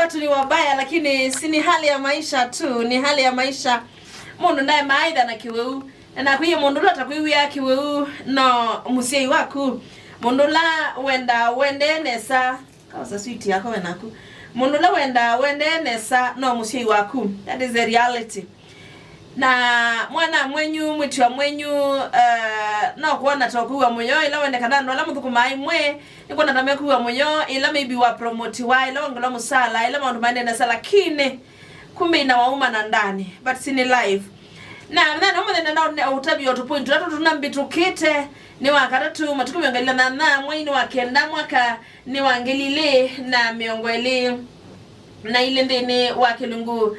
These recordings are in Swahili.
watu ni wabaya, lakini si ni hali ya maisha tu, ni hali ya maisha. Mundu ndaye maitha na kiweu na kwiye mundu la takwiya kiweu no musiei waku mundu la wende nesa kawasa sweet yako wenaku mundu la wende nesa no musiei waku. That is the reality. Na mwana mwenyu mwitwa mwenyu no kuona tokuwa mwenyo ila wende kana no la muthukumai mwe niko na tamya kuwa mwenyo ila maybe wa promote wa ila ngolo musala ila mundu mande nesa, lakini kumbe inawauma na ndani, but sini live na na utabi otu point tatu tunambitu kite ni wakatatu matuku miongelile na mwini wakenda mwaka ni wangelile na miongwele na ile ndene wa kilungu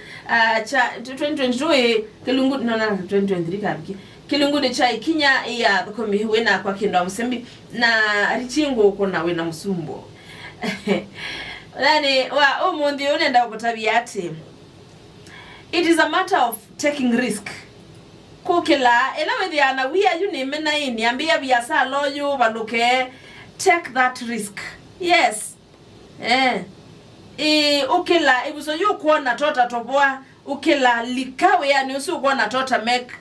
cha 2022 kilungu no 2023 kabiki kilungu ni cha ikinya ya komi wena kwa kindo msembi na richingo kuna wena msumbo nani wa umundi unenda kutabia ati it is a matter of taking risk. Kukila ela wedhiana we are you name na ini ambia biasa loyo baluke take that risk. Yes. Ukila ibuso yu kuona tota toboa ukila likawe yani usi kuona tota make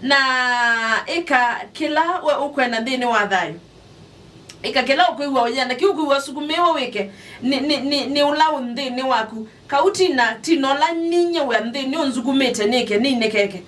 na eka kila we ukwenda ndini wadhayo eka kila ukwiwa ojana kiukwiwa sukumewa weke ni ulawu ndini waku kauti na tinola ninye we ndini unzukumete nike nine keke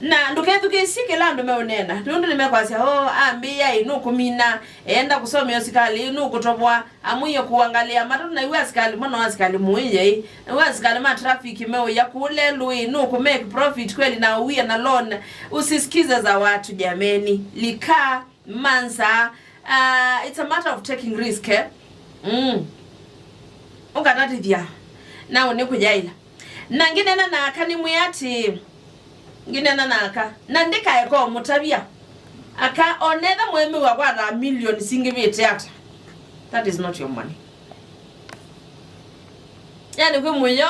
na ndukethu kisike lando meonena ndio nimekwasya ambia inu kumina enda kusoma yosikali inu kutobwa amuye kuangalia matatu na iwe asikali mwana asikali muye iwe asikali ma traffic meo ya kule lui inu ku make profit kweli na uwe na loan. Usisikize za watu jameni, lika mansa. It's a matter of taking risk ukatatidia na unikujaila na ngine na kanimu yati ngine nanaka nandika eko mutabia aka onetha mwemi wa kwa million singibite ata. That is not your money. Yani kwe mwenyo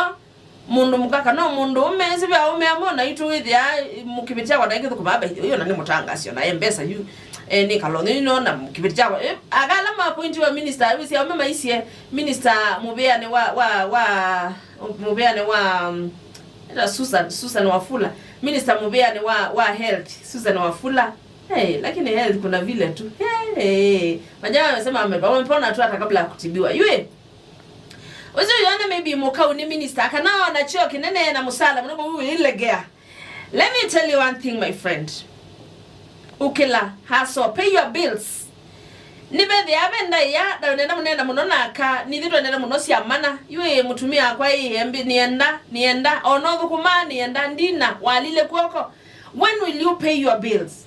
mundu mukaka no mundu umezi bya umeamona itu withia mukibitia kwa ndike kubaba hiyo nani mutangasyo na embesa yu ni kaloni no na mukibitia agala ma point wa minister wisi ya umema isie minister mubeane wa mubeane wa Susan Wafula, minister mubeane wa health Susan Wafula. Lakini health kuna vile tu. Majama wamesema wamepona tu hata kabla ya kutibiwa. Yue Ozo yone maybe mukau ni minister kana na chio kinene na musala mnogo huyu ilegea. Let me tell you one thing my friend. Ukila haso pay your bills. Nibethe abenda ya da nenda munenda munona aka nithitwe nenda munosi amana yue mutumia kwa hii embi nienda onothu kuma nienda ndina walile kuoko. When will you pay your bills?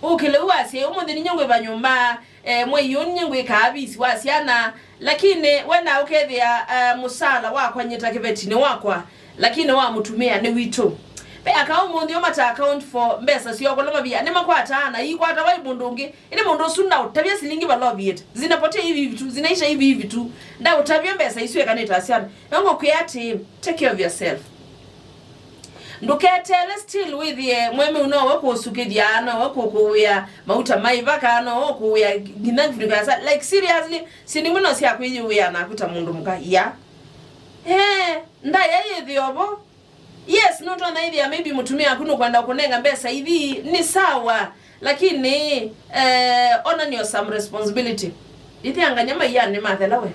Ukila uwasi umuthi ni nyongwe banyumba mwe nyongwe kabisi wasiana, lakini wena ukethia musala wakwa nyita kibetini wakwa lakini wa mutumia ni wito pe account ndio mata account for mbesa sio kwa lomabia ni makwata na ikwata wa ibundungi ile mundu sunda utabia silingi ba lobbyet zinapotea hivi vitu zinaisha hivi tu nda utabia mbesa isiwe kaneta asiana ngo kuyati take care of yourself nduketele still with ye mweme uno wako usukidiana wako kuya mauta maiva kana wako kuya ginavika like seriously sinimuno si akwiye uya na kuta mundu muka ya nda yeye dhiobo. Yes, not on the idea maybe mutumia kuno kwenda kunenga mbesa hivi ni sawa, lakini on your some responsibility. Iti anganyama yani mathelawe.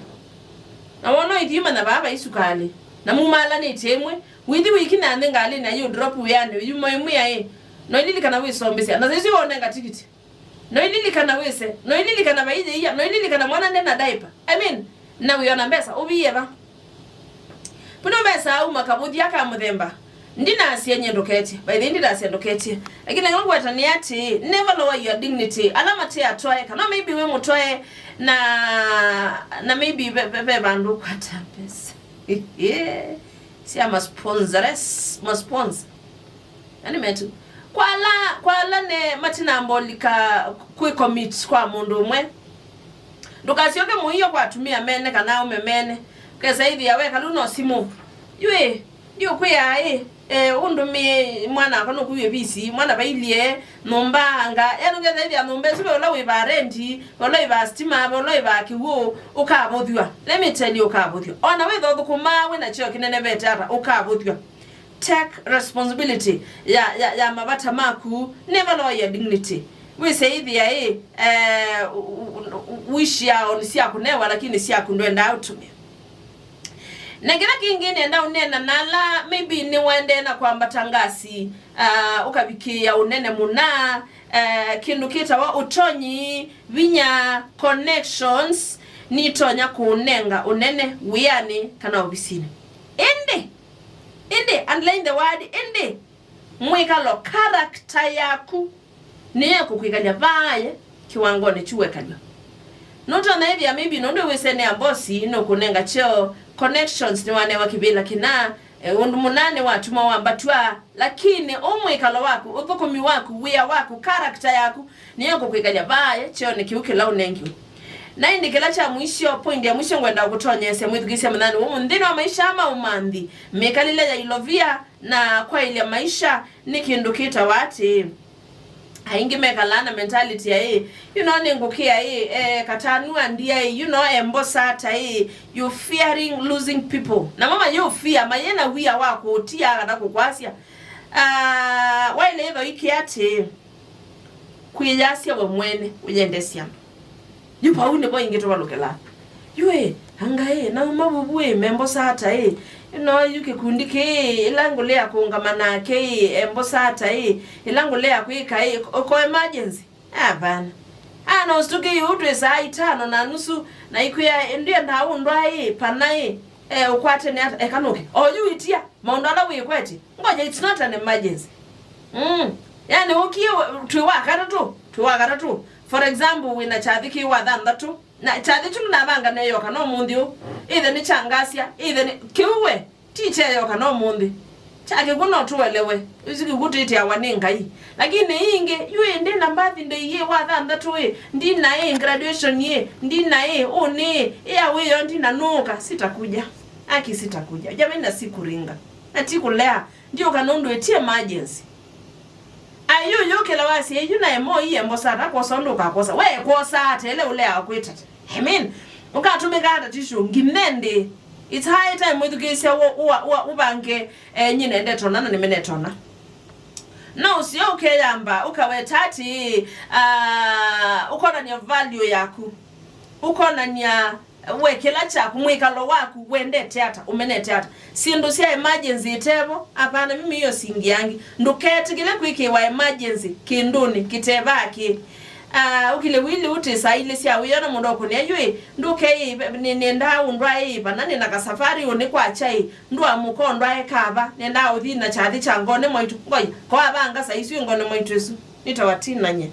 Na wono itima na baba isukali. Na mumala ni temwe, withi wiki na ngali na you drop yani you moyemu ya no ilili kana wiso mbesi. Na sisi wonenga tikiti. No ilili kana wese, no ilili kana baije ya, no ilili kana mwana ndena diaper. I mean, na wiona mbesa ubiyeba. Puno mbesa au makabudi yaka muthemba. Ndina asienye ndoketi. By the ndina asienye ndoketi. Lakini ngongo watani ati never lower your dignity. Alama tia atoe. Kana maybe we mutoe na maybe bebe bandu kwa tapes. Si ama sponsoress. Ma sponsor. Yani metu. Kwa ala ne matina ambolika kwe commit kwa mundu mwe. Ndukasioke muhiyo kwa tumia mene kana ume mene. Kesa hivi yawe kaluno simu. Yue ndio kuya undumi mwana kono kuye bisi mwana bailie nombanga yanongeza ile nombe sube ola we ba renti ola ba stima ola ba kiwo ukabodhwa. Let me tell you ukabodhwa ona we do kuma we na chio kinene betara ukabodhwa. Take responsibility ya mabata maku, never lower your dignity. We say the wish ya onisi akunewa lakini si akundwenda out to me. Nengena kingine nda unena nala maybe ni wende na kwamba tangasi ukabikia unene muna kindu kita wa utonyi vinya connections ni tonya kunenga unene wiani kana obisini inde underline the word inde mwika lo character yaku niye kukwikalia vaye kiwangone chuwekalyo noto na hivi maybe nondo wesene ambosi no kunenga cheo connections ni wane wakibila kina undu munane watu mawambatwa lakini omwikalo wako uthukumi wako wia wako character yaku niye kukwikalia vaye cheo ni kiukila unengi na indi kila cha mwisho point ya mwisho ngwenda kutonyese mwithugisia mnani ndino wa maisha ama umandi mekalile ya ilovia na kwa ile maisha ni kindu kita wati haingi mekalana mentality ya ningukia katanua ndia embosata you fearing losing people na mama you fear mayena wia wako utia kada kukwasia wale hivyo ikiate kuyasia we mwene uyendesia yupa une boy ingeto balokela yue hanga na mabubuwe membosata yukikundike ilango le akongamana ke embosata ilango le akwika ko emergency abana ana ustuke yutwe saa 5 na nusu na ikuya ndio ndaundwa pana ukwate ne ekanoke oyuitia maundala we kweti ngoja it's not an emergency yani ukiwa tuwakata tu for example wina chathiki wa dhanda tu na chathi tu na banga ne yoka no mundio either ni changasia either ni kiwe teacher yoka no mundi chake kuno tuwelewe uziki kutiti awaninga lakini inge yue ndi na mbathi ndi wa dhanda tu ndi na graduation ndi na one wewe ndi na nuka sitakuja jamani na sikuringa atikulea ndio kanondo etie emergency ayu yokela wasi na emo embosata kwa sondo kakosa we kosa tele ule akwita ukatumika hata tishu ngimende it's high time mwithukisia ubange nyine ndetona na nimenetona no sio ukeyamba ukawetati ukona ni value yaku ukona ni wekela cha kumwikalo waku wende theater umene theater sindu sia emergency itebo apana mimi hiyo singiangi nduketikile kwiki wa emergency kinduni kitebaki ukile wili utisa ile sia uyona mundu okunia yui nduke nenda undwa banani na kasafari one kwa chai ndu amukondwa ekaba nenda uthi na chathi changone moitu ngoya ko abanga saisi ngone moitu esu nitawatina nye